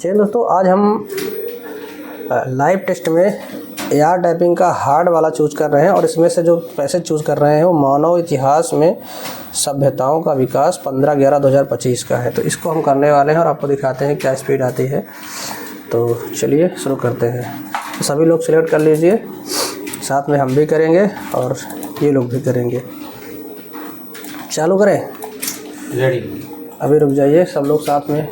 चलिए दोस्तों, आज हम लाइव टेस्ट में एआर टाइपिंग का हार्ड वाला चूज़ कर रहे हैं और इसमें से जो पैसेज चूज़ कर रहे हैं वो मानव इतिहास में सभ्यताओं का विकास 15/11/2025 का है। तो इसको हम करने वाले हैं और आपको दिखाते हैं क्या स्पीड आती है। तो चलिए शुरू करते हैं। तो सभी लोग सिलेक्ट कर लीजिए, साथ में हम भी करेंगे और ये लोग भी करेंगे। चालू करें? रेडी। अभी रुक जाइए, सब लोग साथ में।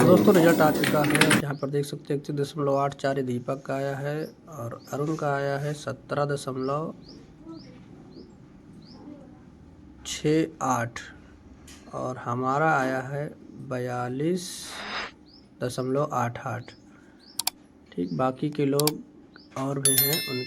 दोस्तों रिजल्ट आ चुका है, यहाँ पर देख सकते हैं 31.84 दीपक का आया है और अरुण का आया है 17.68 और हमारा आया है 42.88। ठीक, बाकी के लोग और भी हैं उन